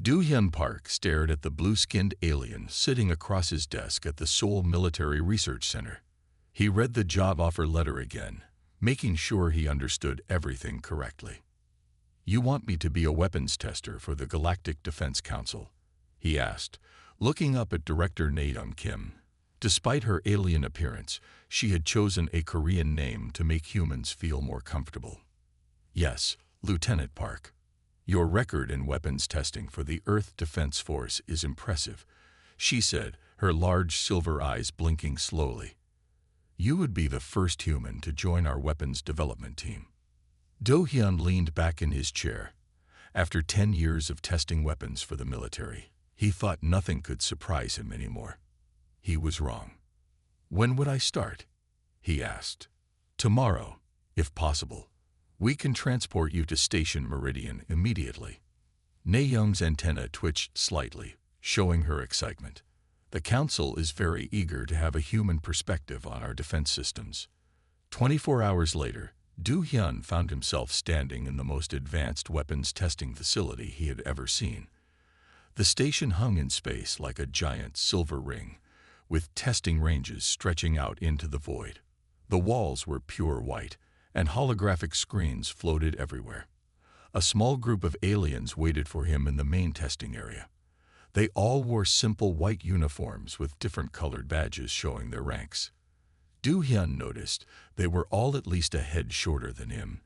Do-hyun Park stared at the blue-skinned alien sitting across his desk at the Seoul Military Research Center. He read the job offer letter again, making sure he understood everything correctly. "You want me to be a weapons tester for the Galactic Defense Council?" he asked, looking up at Director Na-young Kim. Despite her alien appearance, she had chosen a Korean name to make humans feel more comfortable. "Yes, Lieutenant Park. Your record in weapons testing for the Earth Defense Force is impressive," she said, her large silver eyes blinking slowly. "You would be the first human to join our weapons development team." Do-hyun leaned back in his chair. After 10 years of testing weapons for the military, he thought nothing could surprise him anymore. He was wrong. "When would I start?" he asked. "Tomorrow, if possible. We can transport you to Station Meridian immediately." Na-young's antenna twitched slightly, showing her excitement. The Council is very eager to have a human perspective on our defense systems. 24 hours later, Do-hyun found himself standing in the most advanced weapons testing facility he had ever seen. The station hung in space like a giant silver ring, with testing ranges stretching out into the void. The walls were pure white, and holographic screens floated everywhere. A small group of aliens waited for him in the main testing area. They all wore simple white uniforms with different colored badges showing their ranks. Do-hyun noticed they were all at least a head shorter than him,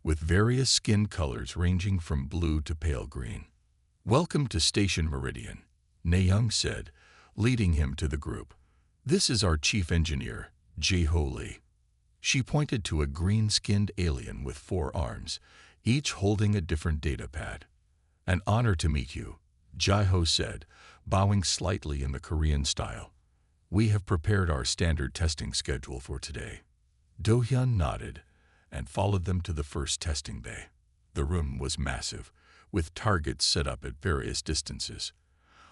with various skin colors ranging from blue to pale green. "Welcome to Station Meridian," Na-young said, leading him to the group. "This is our chief engineer, Jae-ho Lee." She pointed to a green-skinned alien with 4 arms, each holding a different data pad. "An honor to meet you," Jae-ho said, bowing slightly in the Korean style. "We have prepared our standard testing schedule for today." Do-hyun nodded and followed them to the first testing bay. The room was massive, with targets set up at various distances.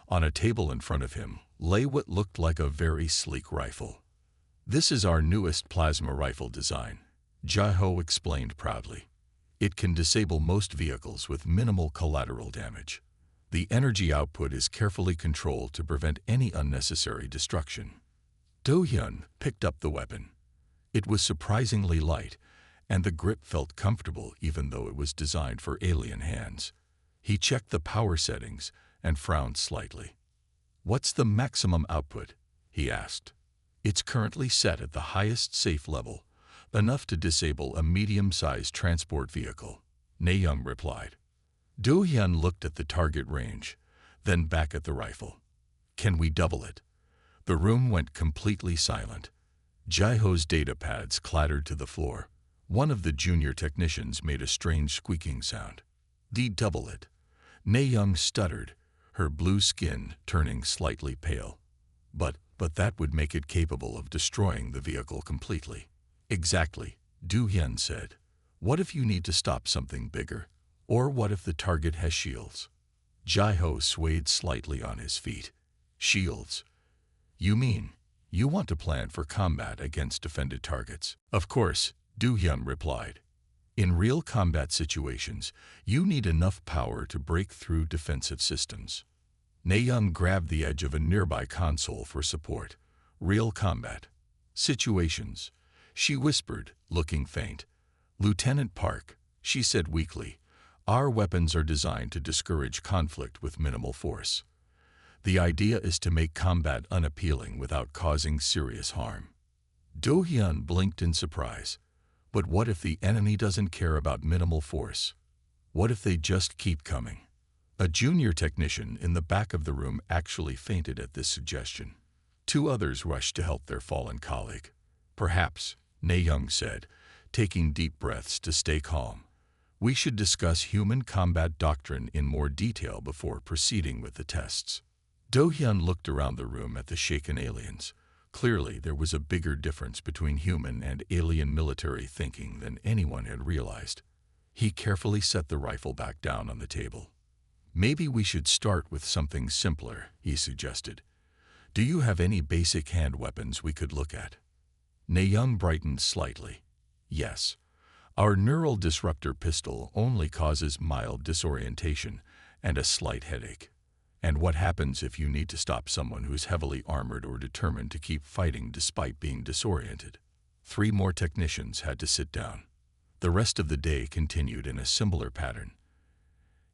On a table in front of him lay what looked like a very sleek rifle. "This is our newest plasma rifle design," Jae-ho explained proudly. "It can disable most vehicles with minimal collateral damage. The energy output is carefully controlled to prevent any unnecessary destruction." Do-hyun picked up the weapon. It was surprisingly light, and the grip felt comfortable even though it was designed for alien hands. He checked the power settings and frowned slightly. "What's the maximum output?" he asked. "It's currently set at the highest safe level, enough to disable a medium-sized transport vehicle," Na-young replied. Do-hyun looked at the target range, then back at the rifle. "Can we double it?" The room went completely silent. Jae-ho's data pads clattered to the floor. One of the junior technicians made a strange squeaking sound. "Double it," Na-young stuttered, her blue skin turning slightly pale. But that would make it capable of destroying the vehicle completely." "Exactly," Do-hyun said. "What if you need to stop something bigger? Or what if the target has shields?" Jae-ho swayed slightly on his feet. "Shields? You mean you want to plan for combat against defended targets?" "Of course," Do-hyun replied. "In real combat situations, you need enough power to break through defensive systems." Na-young grabbed the edge of a nearby console for support. "Real combat situations," she whispered, looking faint. "Lieutenant Park," she said weakly, "our weapons are designed to discourage conflict with minimal force. The idea is to make combat unappealing without causing serious harm." Do-hyun blinked in surprise. But what if the enemy doesn't care about minimal force? What if they just keep coming? A junior technician in the back of the room actually fainted at this suggestion. 2 others rushed to help their fallen colleague. "Perhaps," Na-young said, taking deep breaths to stay calm, "we should discuss human combat doctrine in more detail before proceeding with the tests." Do-hyun looked around the room at the shaken aliens. Clearly, there was a bigger difference between human and alien military thinking than anyone had realized. He carefully set the rifle back down on the table. "Maybe we should start with something simpler," he suggested. "Do you have any basic hand weapons we could look at?" Na-young brightened slightly. "Yes. Our neural disruptor pistol only causes mild disorientation and a slight headache. And what happens if you need to stop someone who's heavily armored or determined to keep fighting despite being disoriented? 3 more technicians had to sit down. The rest of the day continued in a similar pattern.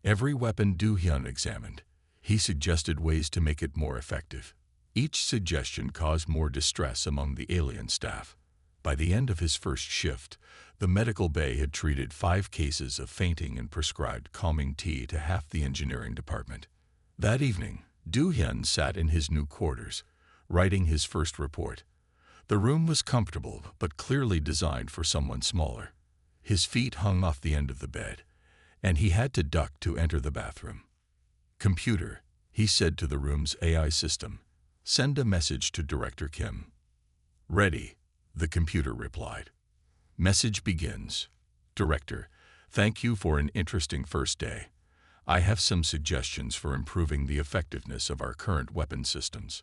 Every weapon Du Hyun examined, he suggested ways to make it more effective. Each suggestion caused more distress among the alien staff. By the end of his first shift, the medical bay had treated 5 cases of fainting and prescribed calming tea to half the engineering department. That evening, Du Hyun sat in his new quarters, writing his first report. The room was comfortable, but clearly designed for someone smaller. His feet hung off the end of the bed, and he had to duck to enter the bathroom. "Computer," he said to the room's AI system, "send a message to Director Kim." "Ready," the computer replied. Message begins. "Director, thank you for an interesting first day. I have some suggestions for improving the effectiveness of our current weapon systems.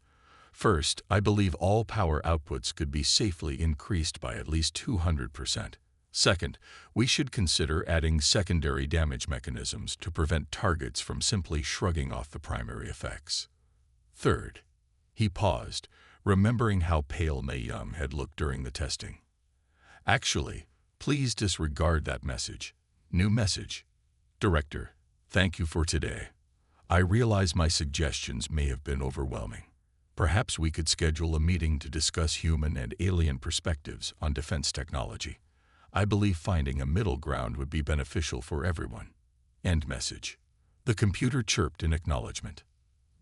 First, I believe all power outputs could be safely increased by at least 200%. Second, we should consider adding secondary damage mechanisms to prevent targets from simply shrugging off the primary effects. Third," he paused, remembering how pale Mei Young had looked during the testing. "Actually, please disregard that message. New message. Director, thank you for today. I realize my suggestions may have been overwhelming. Perhaps we could schedule a meeting to discuss human and alien perspectives on defense technology. I believe finding a middle ground would be beneficial for everyone. End message." The computer chirped in acknowledgement.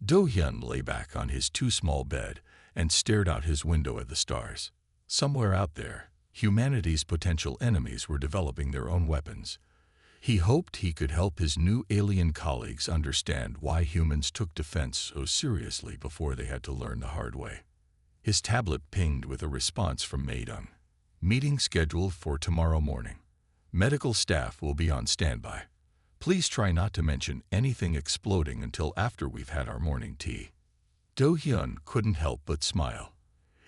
Do Hyun lay back on his too small bed and stared out his window at the stars. Somewhere out there, humanity's potential enemies were developing their own weapons. He hoped he could help his new alien colleagues understand why humans took defense so seriously before they had to learn the hard way. His tablet pinged with a response from Maydung. "Meeting scheduled for tomorrow morning. Medical staff will be on standby. Please try not to mention anything exploding until after we've had our morning tea." Do Hyun couldn't help but smile.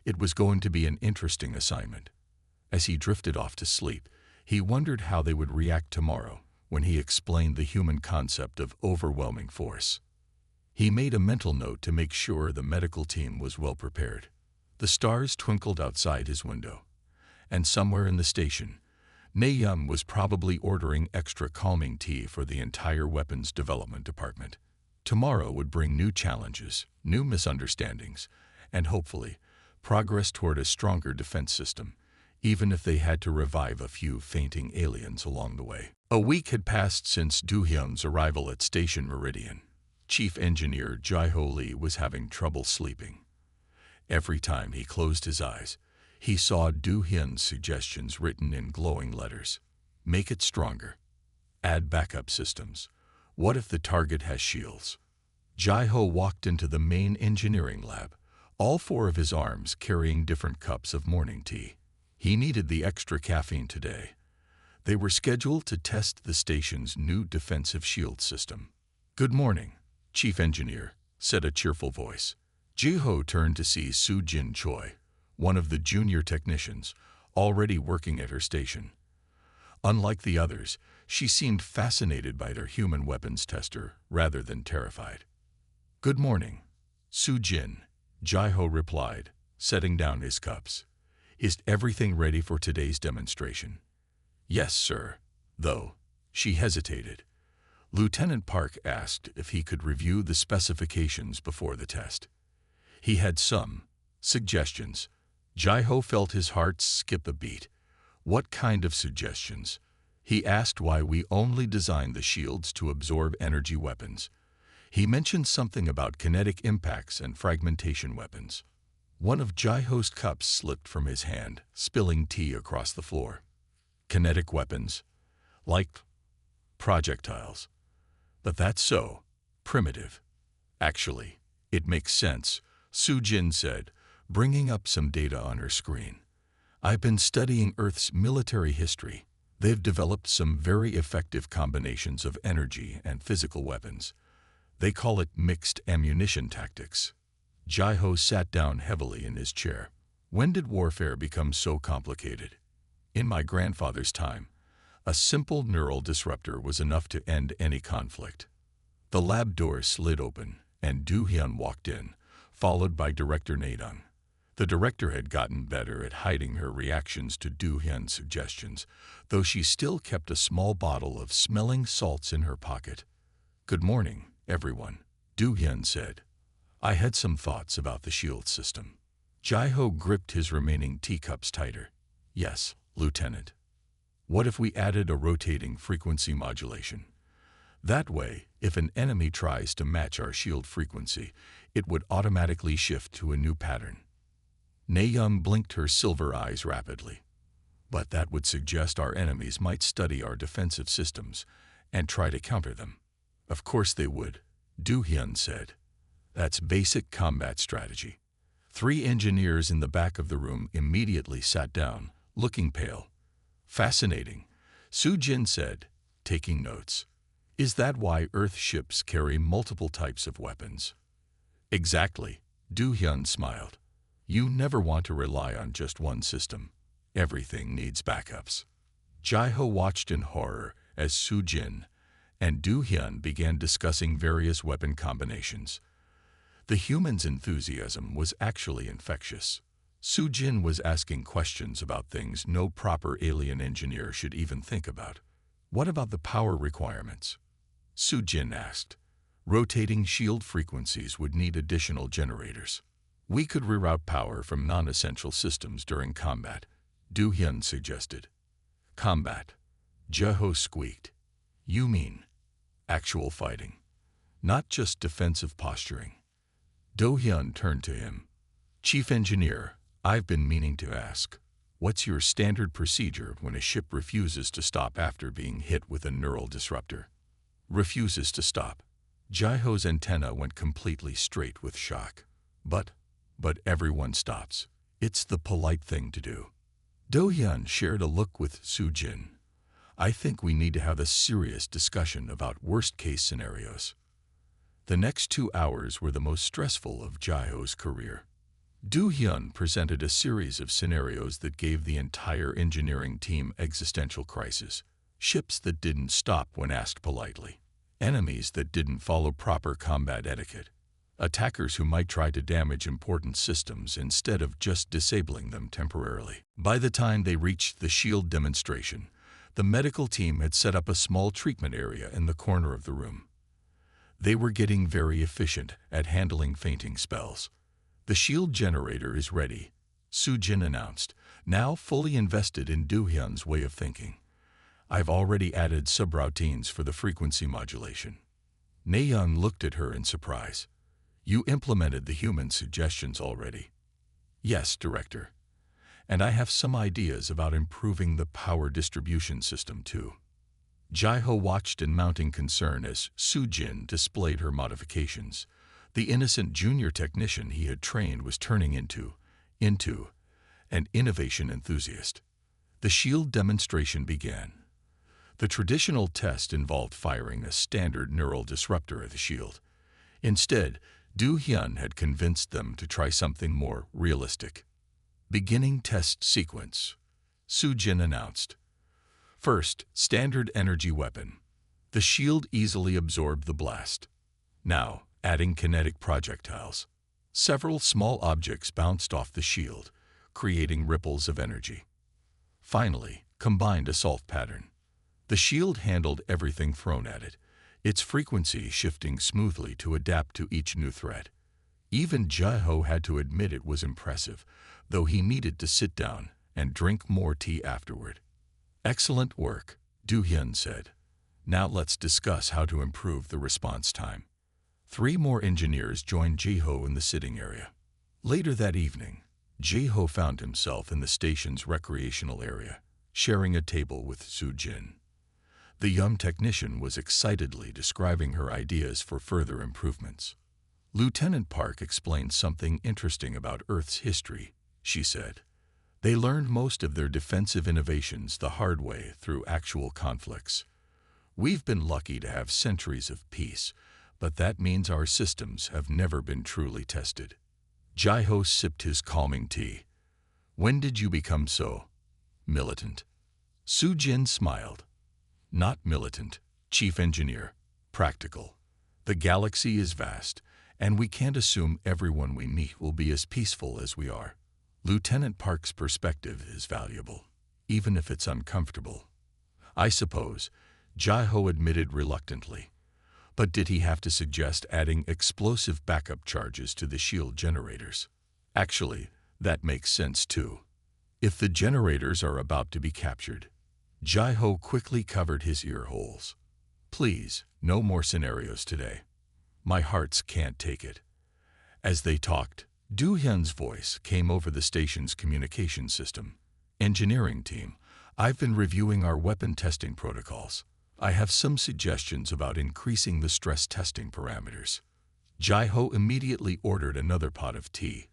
It was going to be an interesting assignment. As he drifted off to sleep, he wondered how they would react tomorrow when he explained the human concept of overwhelming force. He made a mental note to make sure the medical team was well prepared. The stars twinkled outside his window, and somewhere in the station, Mei Young was probably ordering extra calming tea for the entire weapons development department. Tomorrow would bring new challenges, new misunderstandings, and hopefully progress toward a stronger defense system, even if they had to revive a few fainting aliens along the way. A week had passed since Do Hyun's arrival at Station Meridian. Chief Engineer Jae-ho Lee was having trouble sleeping. Every time he closed his eyes, he saw Do Hyun's suggestions written in glowing letters. Make it stronger. Add backup systems. What if the target has shields? Jae-ho walked into the main engineering lab, all 4 of his arms carrying different cups of morning tea. He needed the extra caffeine today. They were scheduled to test the station's new defensive shield system. "Good morning, Chief Engineer," said a cheerful voice. Jae-ho turned to see Soo-jin Choi, one of the junior technicians, already working at her station. Unlike the others, she seemed fascinated by their human weapons tester rather than terrified. "Good morning, Soo-jin," Jae-ho replied, setting down his cups. "Is everything ready for today's demonstration?" "Yes, sir." Though she hesitated, Lieutenant Park asked if he could review the specifications before the test. He had some suggestions. Jae-ho felt his heart skip a beat. What kind of suggestions? He asked why we only designed the shields to absorb energy weapons. He mentioned something about kinetic impacts and fragmentation weapons. One of Jae-ho's cups slipped from his hand, spilling tea across the floor. Kinetic weapons, like projectiles. But that's so primitive. Actually, it makes sense, Soo-jin said, bringing up some data on her screen. "I've been studying Earth's military history. They've developed some very effective combinations of energy and physical weapons. They call it mixed ammunition tactics." Jae-ho sat down heavily in his chair. "When did warfare become so complicated? In my grandfather's time, a simple neural disruptor was enough to end any conflict. The lab door slid open, and Do-hyun walked in, followed by Director Nadung. The director had gotten better at hiding her reactions to Do-hyun's suggestions, though she still kept a small bottle of smelling salts in her pocket. "Good morning, everyone," Do-hyun said. "I had some thoughts about the shield system." Jae-ho gripped his remaining teacups tighter. "Yes, Lieutenant. What if we added a rotating frequency modulation? That way, if an enemy tries to match our shield frequency, it would automatically shift to a new pattern." Naeum blinked her silver eyes rapidly. "But that would suggest our enemies might study our defensive systems and try to counter them." "Of course they would," Do-hyun said. "That's basic combat strategy." 3 engineers in the back of the room immediately sat down, looking pale. "Fascinating," Soo-jin said, taking notes. "Is that why Earth ships carry multiple types of weapons?" "Exactly," Do-hyun smiled. "You never want to rely on just one system. Everything needs backups." Jae-ho watched in horror as Soo-jin and Do-hyun began discussing various weapon combinations. The human's enthusiasm was actually infectious. Soo-jin was asking questions about things no proper alien engineer should even think about. "What about the power requirements?" Soo-jin asked. "Rotating shield frequencies would need additional generators. We could reroute power from non-essential systems during combat," Do-hyun suggested. "Combat," Jae-ho squeaked. "You mean actual fighting, not just defensive posturing?" Do-hyun turned to him. "Chief Engineer, I've been meaning to ask, what's your standard procedure when a ship refuses to stop after being hit with a neural disruptor?" "Refuses to stop." Jae-ho's antenna went completely straight with shock. But everyone stops. It's the polite thing to do." Do-hyun shared a look with Soo-jin. "I think we need to have a serious discussion about worst-case scenarios." The next 2 hours were the most stressful of Jae-ho's career. Do-hyun presented a series of scenarios that gave the entire engineering team existential crisis. Ships that didn't stop when asked politely. Enemies that didn't follow proper combat etiquette. Attackers who might try to damage important systems instead of just disabling them temporarily. By the time they reached the shield demonstration, the medical team had set up a small treatment area in the corner of the room. They were getting very efficient at handling fainting spells. "The shield generator is ready," Soo-jin announced, now fully invested in Do-hyun's way of thinking. "I've already added subroutines for the frequency modulation." Naeun looked at her in surprise. "You implemented the human suggestions already?" "Yes, Director. And I have some ideas about improving the power distribution system too." Jae-ho watched in mounting concern as Soo-jin displayed her modifications. The innocent junior technician he had trained was turning into an innovation enthusiast. The shield demonstration began. The traditional test involved firing a standard neural disruptor at the shield. Instead, Do-hyun had convinced them to try something more realistic. "Beginning test sequence," Soo-jin announced. "First, standard energy weapon. The shield easily absorbed the blast. Now, adding kinetic projectiles. Several small objects bounced off the shield, creating ripples of energy. Finally, combined assault pattern. The shield handled everything thrown at it, its frequency shifting smoothly to adapt to each new threat. Even Jae-ho had to admit it was impressive, though he needed to sit down and drink more tea afterward. "Excellent work," Do-hyun said. "Now let's discuss how to improve the response time." 3 more engineers joined Jae-ho in the sitting area. Later that evening, Jae-ho found himself in the station's recreational area, sharing a table with Soo-jin. The young technician was excitedly describing her ideas for further improvements. "Lieutenant Park explained something interesting about Earth's history," she said. "They learned most of their defensive innovations the hard way through actual conflicts. We've been lucky to have centuries of peace, but that means our systems have never been truly tested." Jae-ho sipped his calming tea. "When did you become so militant?" Soo-jin smiled. "Not militant, Chief Engineer. Practical. The galaxy is vast, and we can't assume everyone we meet will be as peaceful as we are. Lieutenant Park's perspective is valuable, even if it's uncomfortable. I suppose, Jai-Ho admitted reluctantly. But did he have to suggest adding explosive backup charges to the shield generators? Actually, that makes sense too. If the generators are about to be captured, Jai-Ho quickly covered his ear holes. Please, no more scenarios today. My hearts can't take it. As they talked, Do-hyun's voice came over the station's communication system. Engineering team, I've been reviewing our weapon testing protocols. I have some suggestions about increasing the stress testing parameters. Jai-Ho immediately ordered another pot of tea.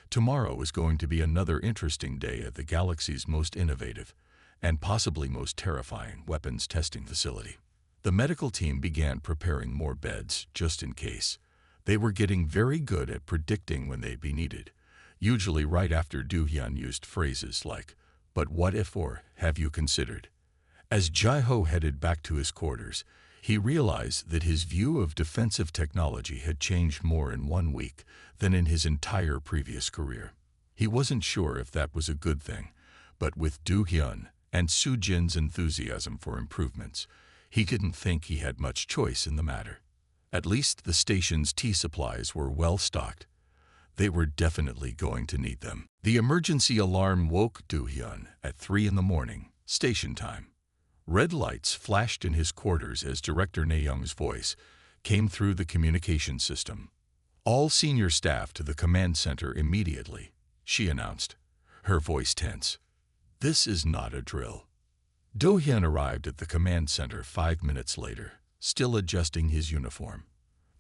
Tomorrow is going to be another interesting day at the galaxy's most innovative and possibly most terrifying weapons testing facility. The medical team began preparing more beds just in case. They were getting very good at predicting when they'd be needed, usually right after Do-hyun used phrases like, "But what if?" or "Have you considered?" As Jai-Ho headed back to his quarters, he realized that his view of defensive technology had changed more in 1 week than in his entire previous career. He wasn't sure if that was a good thing, but with Do-hyun and Soo-jin's enthusiasm for improvements, he didn't think he had much choice in the matter. At least the station's tea supplies were well stocked. They were definitely going to need them. The emergency alarm woke Do-hyun at 3 in the morning, station time. Red lights flashed in his quarters as Director Na-young's voice came through the communication system. "All senior staff to the command center immediately," she announced, her voice tense. This is not a drill. Do-hyun arrived at the command center 5 minutes later, still adjusting his uniform.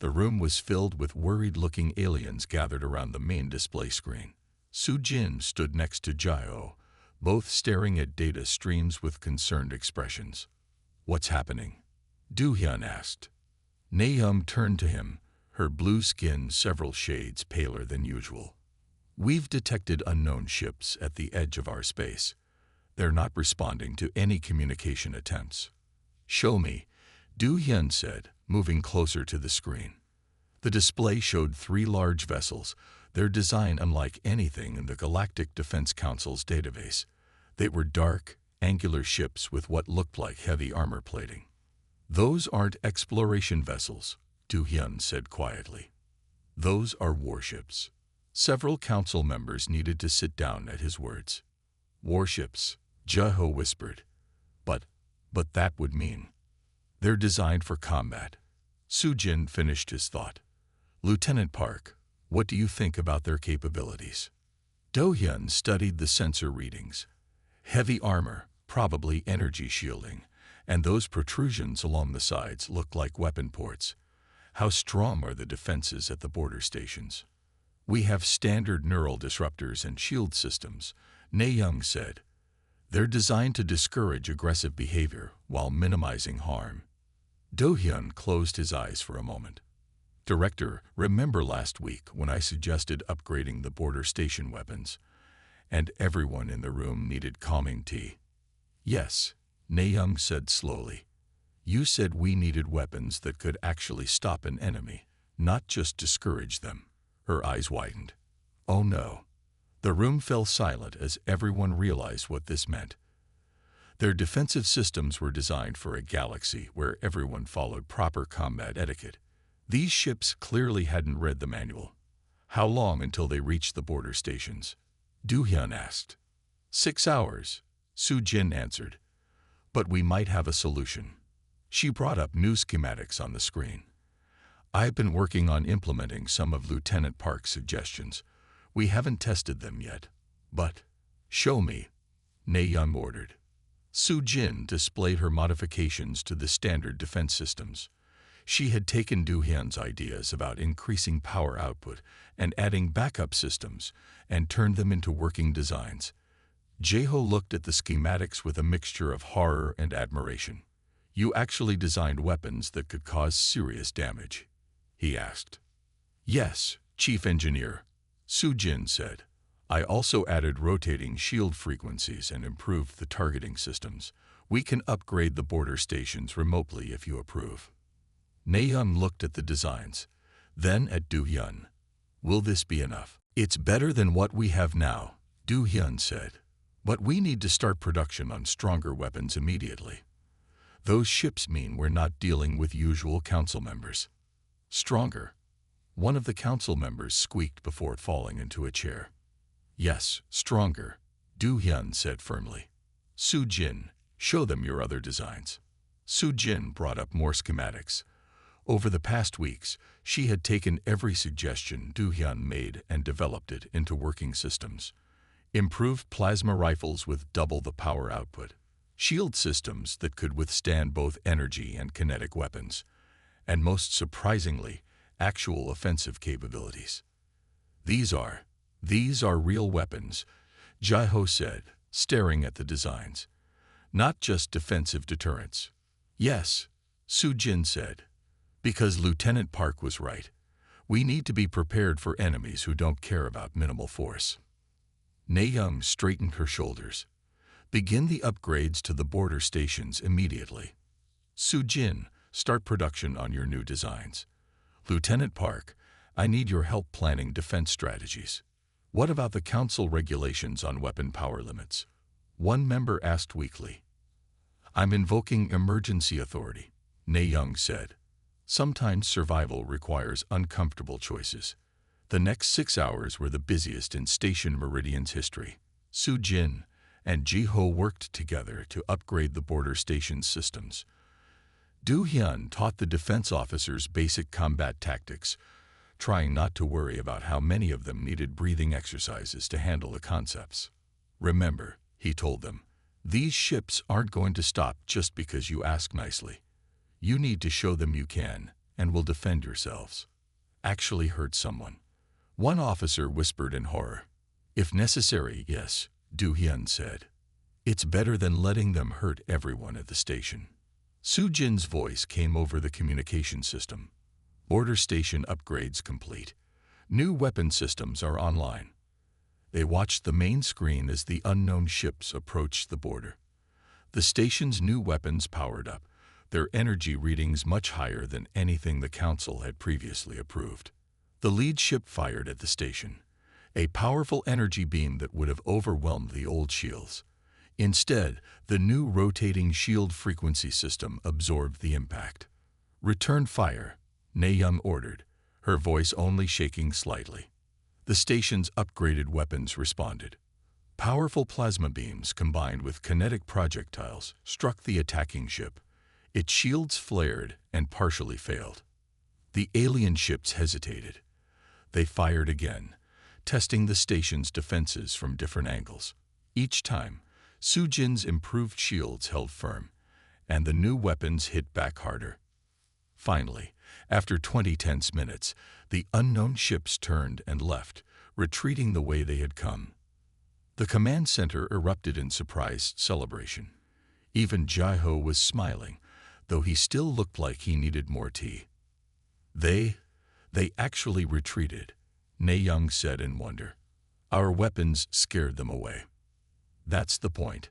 The room was filled with worried-looking aliens gathered around the main display screen. Soo-jin stood next to Jai-Ho, both staring at data streams with concerned expressions. "What's happening?" Do-hyun asked. Na-young turned to him, her blue skin several shades paler than usual. "We've detected unknown ships at the edge of our space. They're not responding to any communication attempts." "Show me," Do-hyun said, moving closer to the screen. The display showed 3 large vessels, their design unlike anything in the Galactic Defense Council's database. They were dark, angular ships with what looked like heavy armor plating. "Those aren't exploration vessels," Do-hyun said quietly. "Those are warships." Several council members needed to sit down at his words. "Warships," Jai-Ho whispered. But that would mean they're designed for combat." Soo-jin finished his thought. "Lieutenant Park, what do you think about their capabilities?" Do-hyun studied the sensor readings. Heavy armor, probably energy shielding, and those protrusions along the sides looked like weapon ports. "How strong are the defenses at the border stations?" "We have standard neural disruptors and shield systems," Na-young said. "They're designed to discourage aggressive behavior while minimizing harm." Do-hyun closed his eyes for a moment. "Director, remember last week when I suggested upgrading the border station weapons? And everyone in the room needed calming tea." "Yes," Na-young said slowly. "You said we needed weapons that could actually stop an enemy, not just discourage them." Her eyes widened. "Oh no." The room fell silent as everyone realized what this meant. Their defensive systems were designed for a galaxy where everyone followed proper combat etiquette. These ships clearly hadn't read the manual. "How long until they reach the border stations?" Do-hyun asked. 6 hours, Soo-jin answered. "But we might have a solution." She brought up new schematics on the screen. "I've been working on implementing some of Lieutenant Park's suggestions. We haven't tested them yet. But show me," Na-young ordered. Soo-jin displayed her modifications to the standard defense systems. She had taken Do-hyun's ideas about increasing power output and adding backup systems and turned them into working designs. Jai-Ho looked at the schematics with a mixture of horror and admiration. "You actually designed weapons that could cause serious damage?" he asked. "Yes, Chief Engineer," Soo-jin said. "I also added rotating shield frequencies and improved the targeting systems. We can upgrade the border stations remotely if you approve." Na-young looked at the designs, then at Do-hyun. Will this be enough? It's better than what we have now, Do-hyun said. But we need to start production on stronger weapons immediately. Those ships mean we're not dealing with usual council members. Stronger. One of the council members squeaked before falling into a chair. Yes, stronger, Do-hyun said firmly. Soo-jin, show them your other designs. Soo-jin brought up more schematics. Over the past weeks, she had taken every suggestion Do-hyun made and developed it into working systems. Improved plasma rifles with double the power output, shield systems that could withstand both energy and kinetic weapons, and most surprisingly, actual offensive capabilities. These are real weapons, Jae-ho said, staring at the designs. Not just defensive deterrents. Yes, Soo-jin said, because Lieutenant Park was right. We need to be prepared for enemies who don't care about minimal force. Na-young straightened her shoulders. Begin the upgrades to the border stations immediately. Soo-jin, start production on your new designs. Lieutenant Park, I need your help planning defense strategies. What about the council regulations on weapon power limits? One member asked weakly. I'm invoking emergency authority, Na-young said. Sometimes survival requires uncomfortable choices. The next 6 hours were the busiest in Station Meridian's history. Soo-jin and Jae-ho worked together to upgrade the border station's systems. Do-hyun taught the defense officers basic combat tactics, trying not to worry about how many of them needed breathing exercises to handle the concepts. Remember, he told them, these ships aren't going to stop just because you ask nicely. You need to show them you can and will defend yourselves. Actually hurt someone. One officer whispered in horror. If necessary, yes, Do-hyun said. It's better than letting them hurt everyone at the station. Soo-jin's voice came over the communication system. Border station upgrades complete. New weapon systems are online. They watched the main screen as the unknown ships approached the border. The station's new weapons powered up, their energy readings much higher than anything the council had previously approved. The lead ship fired at the station, a powerful energy beam that would have overwhelmed the old shields. Instead, the new rotating shield frequency system absorbed the impact. Return fire, Na-young ordered, her voice only shaking slightly. The station's upgraded weapons responded. Powerful plasma beams combined with kinetic projectiles struck the attacking ship. Its shields flared and partially failed. The alien ships hesitated. They fired again, testing the station's defenses from different angles. Each time, Soo-jin's improved shields held firm, and the new weapons hit back harder. Finally, after 20 tense minutes, the unknown ships turned and left, retreating the way they had come. The command center erupted in surprised celebration. Even Jae-ho was smiling, though he still looked like he needed more tea. They actually retreated, Na-young said in wonder. Our weapons scared them away. That's the point,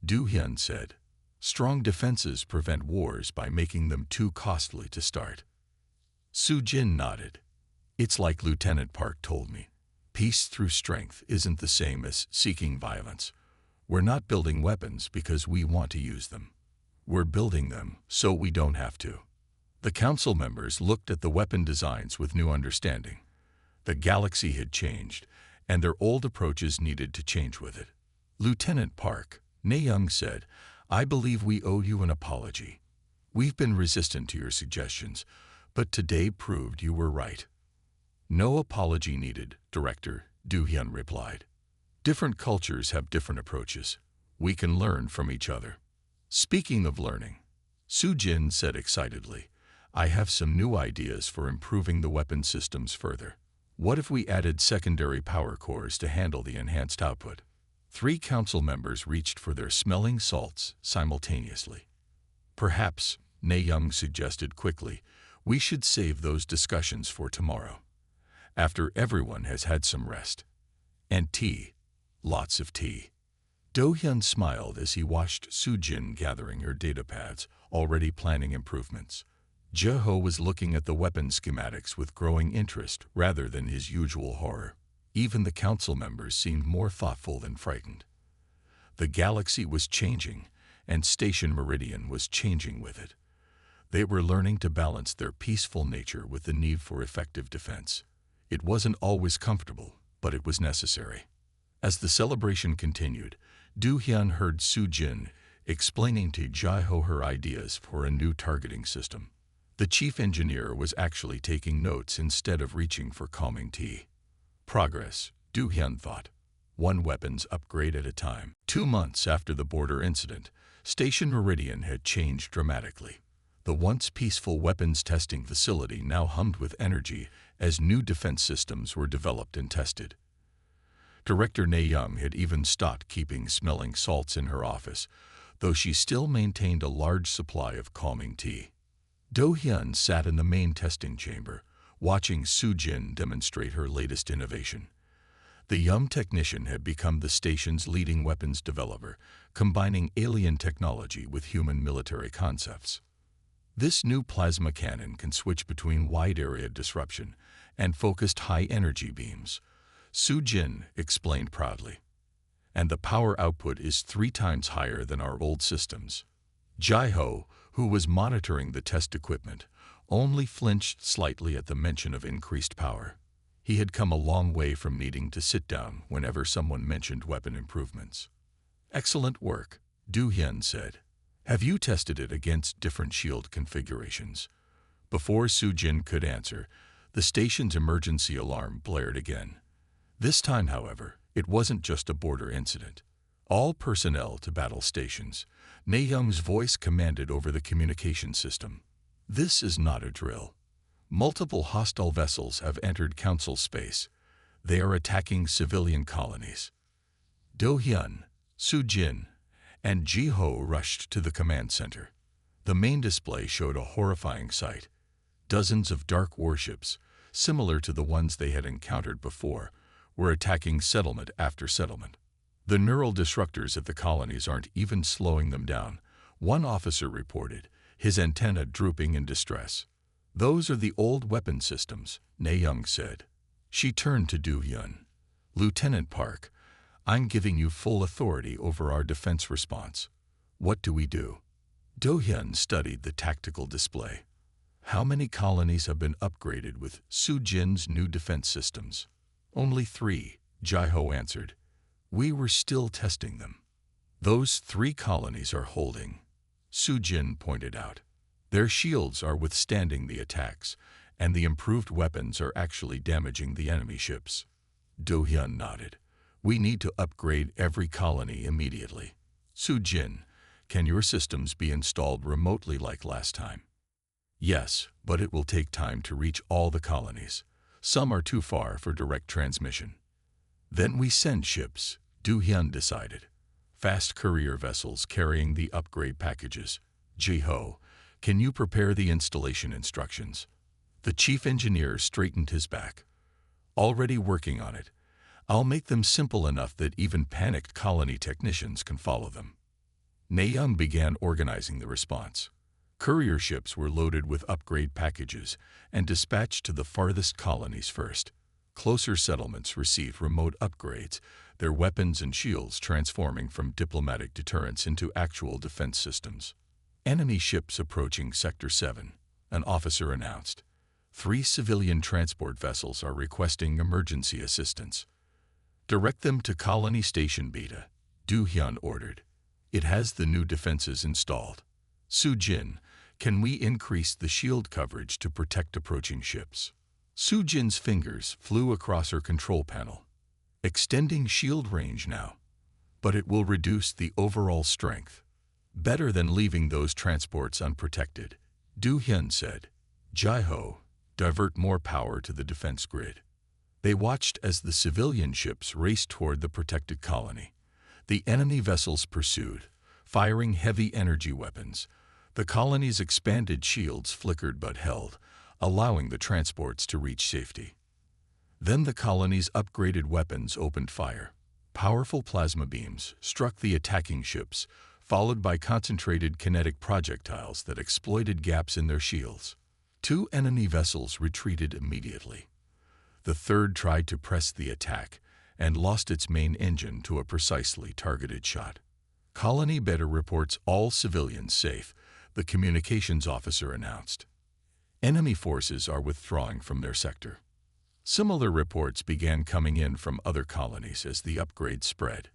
Do-hyun said. Strong defenses prevent wars by making them too costly to start. Soo-jin nodded. It's like Lieutenant Park told me. Peace through strength isn't the same as seeking violence. We're not building weapons because we want to use them. We're building them so we don't have to. The council members looked at the weapon designs with new understanding. The galaxy had changed, and their old approaches needed to change with it. Lieutenant Park, Na-young said, I believe we owe you an apology. We've been resistant to your suggestions, but today proved you were right. No apology needed, Director, Do-hyun replied. Different cultures have different approaches. We can learn from each other. Speaking of learning, Soo-jin said excitedly, I have some new ideas for improving the weapon systems further. What if we added secondary power cores to handle the enhanced output? 3 council members reached for their smelling salts simultaneously. Perhaps, Na-young suggested quickly, we should save those discussions for tomorrow, after everyone has had some rest. And tea. Lots of tea. Do-hyun smiled as he watched Soo-jin gathering her datapads, already planning improvements. Jeho was looking at the weapon schematics with growing interest rather than his usual horror. Even the council members seemed more thoughtful than frightened. The galaxy was changing, and Station Meridian was changing with it. They were learning to balance their peaceful nature with the need for effective defense. It wasn't always comfortable, but it was necessary. As the celebration continued, Du Hyun heard Su Jin explaining to Jeho her ideas for a new targeting system. The chief engineer was actually taking notes instead of reaching for calming tea. Progress, Du Hyun thought. One weapons upgrade at a time. 2 months after the border incident, Station Meridian had changed dramatically. The once peaceful weapons testing facility now hummed with energy as new defense systems were developed and tested. Director Na Young had even stopped keeping smelling salts in her office, though she still maintained a large supply of calming tea. Do Hyun sat in the main testing chamber, watching Su Jin demonstrate her latest innovation. The young technician had become the station's leading weapons developer, combining alien technology with human military concepts. This new plasma cannon can switch between wide-area disruption and focused high-energy beams, Su Jin explained proudly. And the power output is 3 times higher than our old systems. Jeho, who was monitoring the test equipment, only flinched slightly at the mention of increased power. He had come a long way from needing to sit down whenever someone mentioned weapon improvements. Excellent work, Du Hyun said. Have you tested it against different shield configurations? Before Su Jin could answer, the station's emergency alarm blared again. This time, however, it wasn't just a border incident. All personnel to battle stations, Na Young's voice commanded over the communication system. This is not a drill. Multiple hostile vessels have entered Council space. They are attacking civilian colonies. Do Hyun, Su Jin, and Jeho rushed to the command center. The main display showed a horrifying sight. Dozens of dark warships, similar to the ones they had encountered before, were attacking settlement after settlement. The neural disruptors at the colonies aren't even slowing them down, one officer reported, his antenna drooping in distress. Those are the old weapon systems, Na Young said. She turned to Du Hyun. Lieutenant Park, I'm giving you full authority over our defense response. What do we do? Do Hyun studied the tactical display. How many colonies have been upgraded with Su Jin's new defense systems? Only 3, Jeho answered. We were still testing them. Those 3 colonies are holding, Su Jin pointed out. Their shields are withstanding the attacks, and the improved weapons are actually damaging the enemy ships. Do Hyun nodded. We need to upgrade every colony immediately. Su Jin, can your systems be installed remotely like last time? Yes, but it will take time to reach all the colonies. Some are too far for direct transmission. Then we send ships, Du Hyun decided. Fast courier vessels carrying the upgrade packages. Jeho, can you prepare the installation instructions? The chief engineer straightened his back. Already working on it. I'll make them simple enough that even panicked colony technicians can follow them. Na Young began organizing the response. Courier ships were loaded with upgrade packages and dispatched to the farthest colonies first. Closer settlements received remote upgrades, their weapons and shields transforming from diplomatic deterrence into actual defense systems. Enemy ships approaching Sector 7, an officer announced. 3 civilian transport vessels are requesting emergency assistance. Direct them to Colony Station Beta, Du Hyun ordered. It has the new defenses installed. Su Jin, can we increase the shield coverage to protect approaching ships? Su Jin's fingers flew across her control panel. Extending shield range now. But it will reduce the overall strength. Better than leaving those transports unprotected, Du Hyun said. Jeho, divert more power to the defense grid. They watched as the civilian ships raced toward the protected colony. The enemy vessels pursued, firing heavy energy weapons. The colony's expanded shields flickered but held, allowing the transports to reach safety. Then the colony's upgraded weapons opened fire. Powerful plasma beams struck the attacking ships, followed by concentrated kinetic projectiles that exploited gaps in their shields. Two enemy vessels retreated immediately. The third tried to press the attack and lost its main engine to a precisely targeted shot. Colony Beta reports all civilians safe, the communications officer announced. Enemy forces are withdrawing from their sector. Similar reports began coming in from other colonies as the upgrade spread.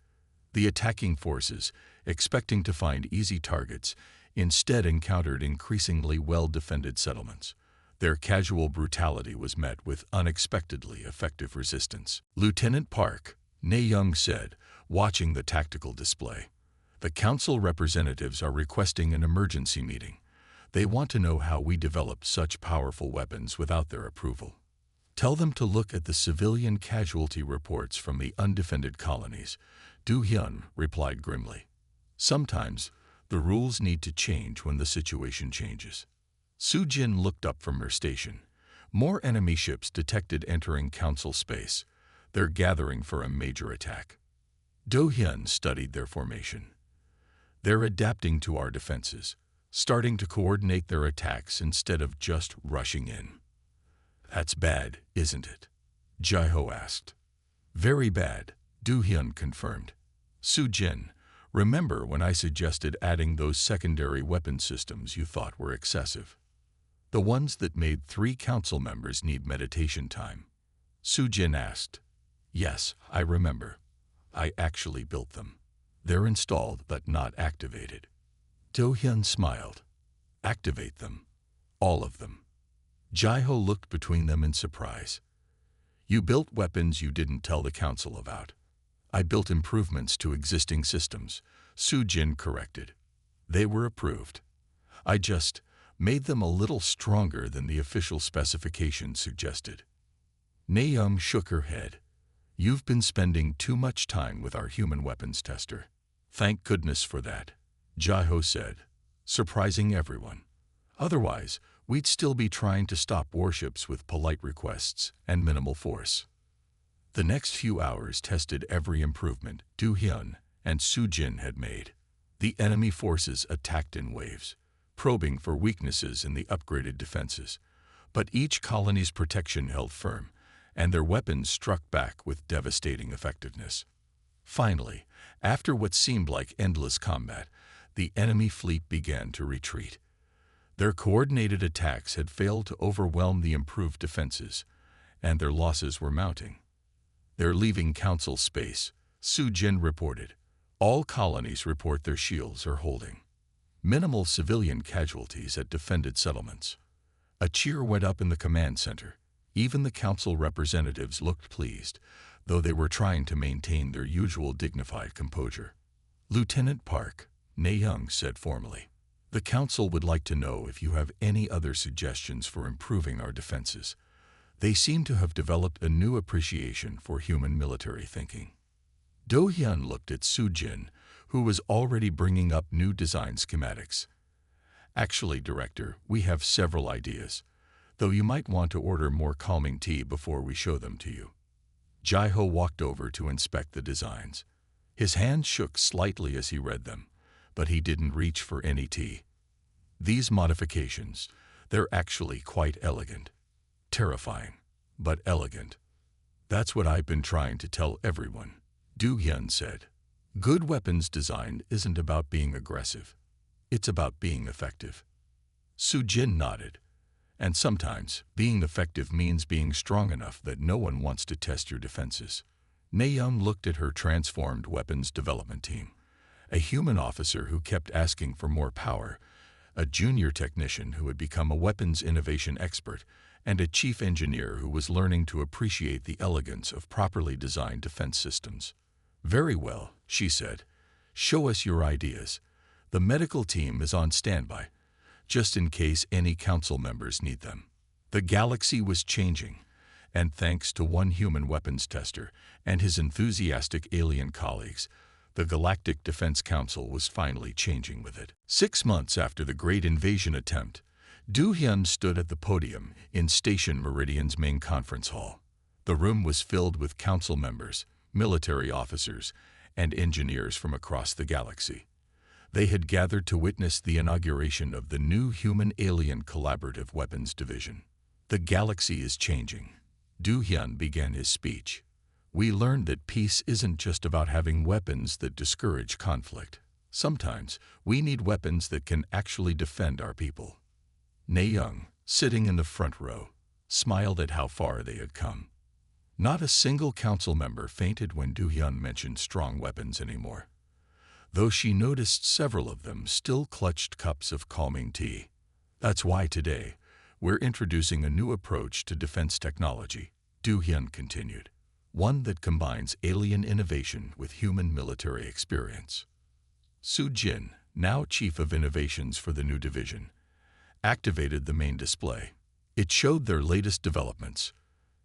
The attacking forces, expecting to find easy targets, instead encountered increasingly well-defended settlements. Their casual brutality was met with unexpectedly effective resistance. Lieutenant Park, Ne Young said, watching the tactical display. The council representatives are requesting an emergency meeting. They want to know how we developed such powerful weapons without their approval. Tell them to look at the civilian casualty reports from the undefended colonies, Du Hyun replied grimly. Sometimes, the rules need to change when the situation changes. Su Jin looked up from her station. More enemy ships detected entering council space. They're gathering for a major attack. Do Hyun studied their formation. They're adapting to our defenses, starting to coordinate their attacks instead of just rushing in. That's bad, isn't it? Jaiho asked. Very bad, Du Hyun confirmed. Su Jin, remember when I suggested adding those secondary weapon systems you thought were excessive? The ones that made 3 council members need meditation time. Su Jin asked. Yes, I remember. I actually built them. They're installed but not activated. Do Hyun smiled. Activate them. All of them. Jaiho looked between them in surprise. You built weapons you didn't tell the council about. I built improvements to existing systems, Su Jin corrected. They were approved. I just made them a little stronger than the official specifications suggested. Naeum shook her head. You've been spending too much time with our human weapons tester. Thank goodness for that, Jaiho said, surprising everyone. Otherwise, we'd still be trying to stop warships with polite requests and minimal force. The next few hours tested every improvement Du Hyun and Su Jin had made. The enemy forces attacked in waves, probing for weaknesses in the upgraded defenses. But each colony's protection held firm, and their weapons struck back with devastating effectiveness. Finally, after what seemed like endless combat, the enemy fleet began to retreat. Their coordinated attacks had failed to overwhelm the improved defenses, and their losses were mounting. They're leaving council space, Su Jin reported. All colonies report their shields are holding. Minimal civilian casualties at defended settlements. A cheer went up in the command center. Even the council representatives looked pleased, though they were trying to maintain their usual dignified composure. Lieutenant Park, Ne Young said formally. The council would like to know if you have any other suggestions for improving our defenses. They seem to have developed a new appreciation for human military thinking. Do Hyun looked at Su Jin, who was already bringing up new design schematics. Actually, Director, we have several ideas, though you might want to order more calming tea before we show them to you. Jaiho walked over to inspect the designs. His hand shook slightly as he read them, but he didn't reach for any tea. These modifications, they're actually quite elegant. Terrifying, but elegant. That's what I've been trying to tell everyone, Du Hyun said. Good weapons design isn't about being aggressive. It's about being effective. Su Jin nodded. And sometimes, being effective means being strong enough that no one wants to test your defenses. Naeum looked at her transformed weapons development team. A human officer who kept asking for more power, a junior technician who had become a weapons innovation expert, and a chief engineer who was learning to appreciate the elegance of properly designed defense systems. Very well, she said. Show us your ideas. The medical team is on standby, just in case any council members need them. The galaxy was changing, and thanks to one human weapons tester and his enthusiastic alien colleagues, the Galactic Defense Council was finally changing with it. 6 months after the Great Invasion attempt, Du Hyun stood at the podium in Station Meridian's main conference hall. The room was filled with council members, military officers, and engineers from across the galaxy. They had gathered to witness the inauguration of the new Human-Alien Collaborative Weapons Division. "The galaxy is changing," Du-hyun began his speech. "We learned that peace isn't just about having weapons that discourage conflict. Sometimes we need weapons that can actually defend our people." Na-young, sitting in the front row, smiled at how far they had come. Not a single council member fainted when Du-hyun mentioned strong weapons anymore, though she noticed several of them still clutched cups of calming tea. "That's why today, we're introducing a new approach to defense technology," Du-hyun continued. "One that combines alien innovation with human military experience." Soo-jin, now Chief of Innovations for the new division, activated the main display. It showed their latest developments,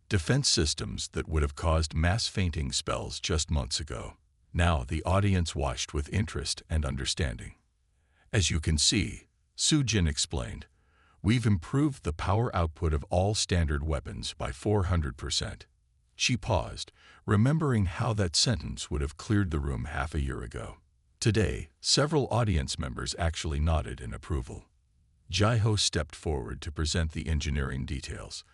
defense systems that would have caused mass fainting spells just months ago. Now the audience watched with interest and understanding. "As you can see," Soo-jin explained, "we've improved the power output of all standard weapons by 400%. She paused, remembering how that sentence would have cleared the room half a year ago. Today, several audience members actually nodded in approval. Jae-ho stepped forward to present the engineering details.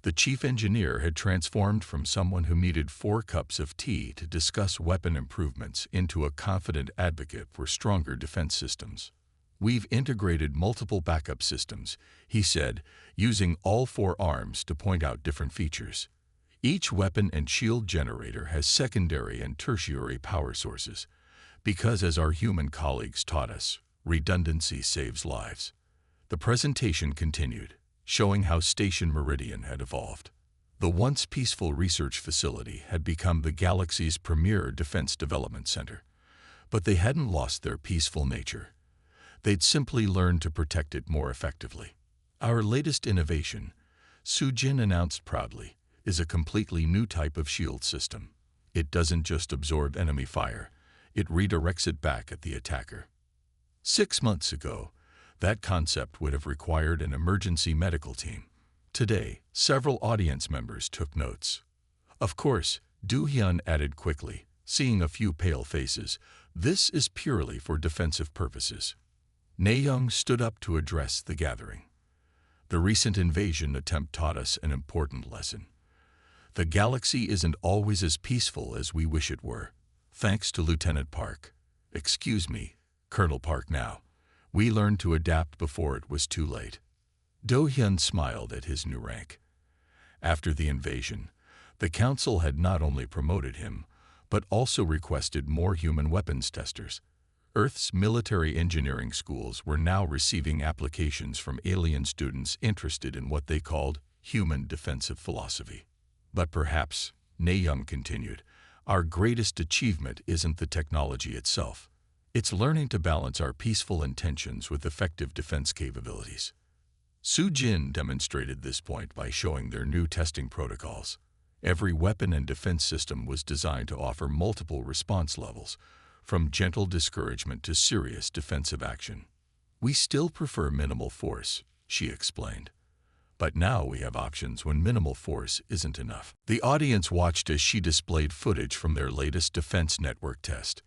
The chief engineer had transformed from someone who needed 4 cups of tea to discuss weapon improvements into a confident advocate for stronger defense systems. "We've integrated multiple backup systems," he said, using all 4 arms to point out different features. "Each weapon and shield generator has secondary and tertiary power sources, because as our human colleagues taught us, redundancy saves lives." The presentation continued, showing how Station Meridian had evolved. The once peaceful research facility had become the galaxy's premier defense development center. But they hadn't lost their peaceful nature. They'd simply learned to protect it more effectively. "Our latest innovation," Soo-jin announced proudly, "is a completely new type of shield system. It doesn't just absorb enemy fire, it redirects it back at the attacker." 6 months ago, that concept would have required an emergency medical team. Today, several audience members took notes. "Of course," Du-hyun added quickly, seeing a few pale faces, "this is purely for defensive purposes." Na-young stood up to address the gathering. "The recent invasion attempt taught us an important lesson. The galaxy isn't always as peaceful as we wish it were. Thanks to Lieutenant Park, excuse me, Colonel Park now, we learned to adapt before it was too late." Do-hyun smiled at his new rank. After the invasion, the council had not only promoted him, but also requested more human weapons testers. Earth's military engineering schools were now receiving applications from alien students interested in what they called human defensive philosophy. "But perhaps," Na-young continued, "our greatest achievement isn't the technology itself. It's learning to balance our peaceful intentions with effective defense capabilities." Soo-jin demonstrated this point by showing their new testing protocols. Every weapon and defense system was designed to offer multiple response levels, from gentle discouragement to serious defensive action. "We still prefer minimal force," she explained. "But now we have options when minimal force isn't enough." The audience watched as she displayed footage from their latest defense network test.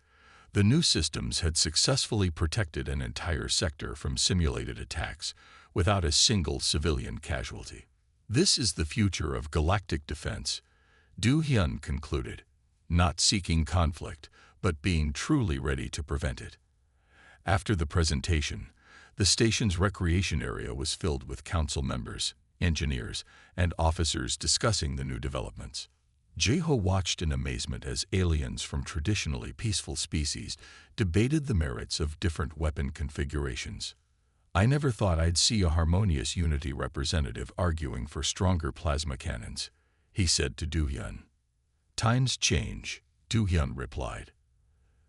The new systems had successfully protected an entire sector from simulated attacks without a single civilian casualty. "This is the future of galactic defense," Du-hyun concluded, "not seeking conflict, but being truly ready to prevent it." After the presentation, the station's recreation area was filled with council members, engineers, and officers discussing the new developments. Jae-ho watched in amazement as aliens from traditionally peaceful species debated the merits of different weapon configurations. "I never thought I'd see a harmonious Unity representative arguing for stronger plasma cannons," he said to Du-hyun. "Times change," Du-hyun replied.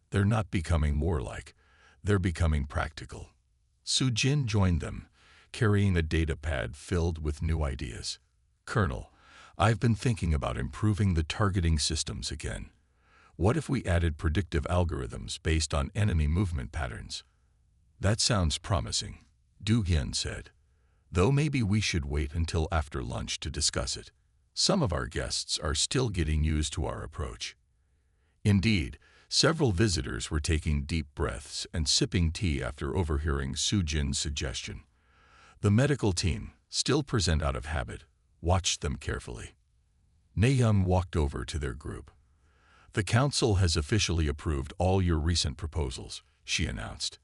"They're not becoming warlike, they're becoming practical." Soo-jin joined them, carrying a data pad filled with new ideas. "Colonel, I've been thinking about improving the targeting systems again. What if we added predictive algorithms based on enemy movement patterns?" "That sounds promising," Du-hyun said, "though maybe we should wait until after lunch to discuss it. Some of our guests are still getting used to our approach." Indeed, Several visitors were taking deep breaths and sipping tea after overhearing Su Jin's suggestion. The medical team, still present out of habit, watched them carefully. Naeum walked over to their group. "The council has officially approved all your recent proposals," she announced,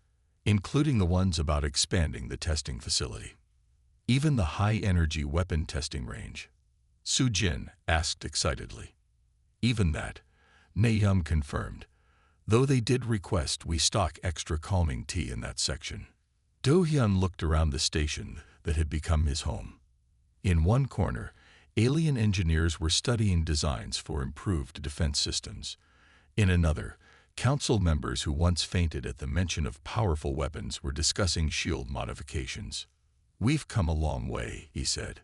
including the ones about expanding the testing facility. "Even the high-energy weapon testing range?" Su Jin asked excitedly. "Even that," Naeum confirmed, though they did request we stock extra calming tea in that section. Do-hyun looked around the station that had become his home. In one corner, alien engineers were studying designs for improved defense systems. In another, council members who once fainted at the mention of powerful weapons were discussing shield modifications. "We've come a long way," he said.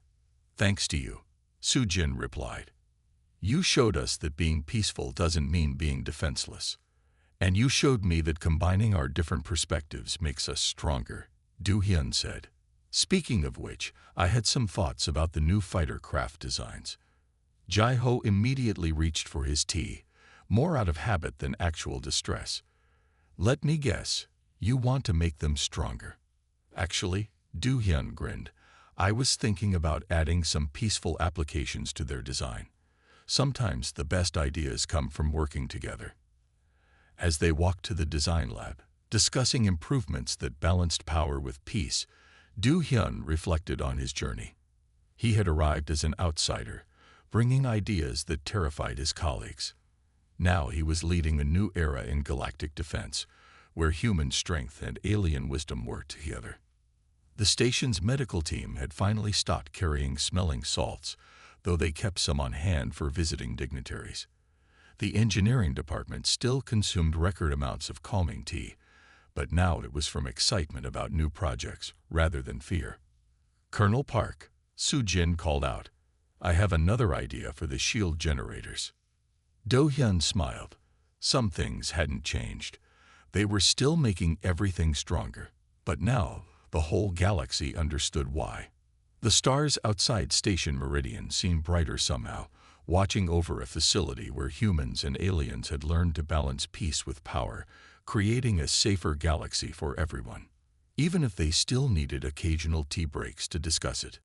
"Thanks to you," Su Jin replied. "You showed us that being peaceful doesn't mean being defenseless. And you showed me that combining our different perspectives makes us stronger," Do-hyun said. "Speaking of which, I had some thoughts about the new fighter craft designs." Jai-ho immediately reached for his tea, more out of habit than actual distress. "Let me guess, you want to make them stronger." "Actually," Do-hyun grinned, "I was thinking about adding some peaceful applications to their design. Sometimes the best ideas come from working together." As they walked to the design lab, discussing improvements that balanced power with peace, Do-hyun reflected on his journey. He had arrived as an outsider, bringing ideas that terrified his colleagues. Now he was leading a new era in galactic defense, where human strength and alien wisdom worked together. The station's medical team had finally stopped carrying smelling salts, though they kept some on hand for visiting dignitaries. The engineering department still consumed record amounts of calming tea, but now it was from excitement about new projects rather than fear. "Colonel Park," Su Jin called out, "I have another idea for the shield generators." Do-hyun smiled. Some things hadn't changed. They were still making everything stronger, but now the whole galaxy understood why. The stars outside Station Meridian seemed brighter somehow, watching over a facility where humans and aliens had learned to balance peace with power, creating a safer galaxy for everyone, even if they still needed occasional tea breaks to discuss it.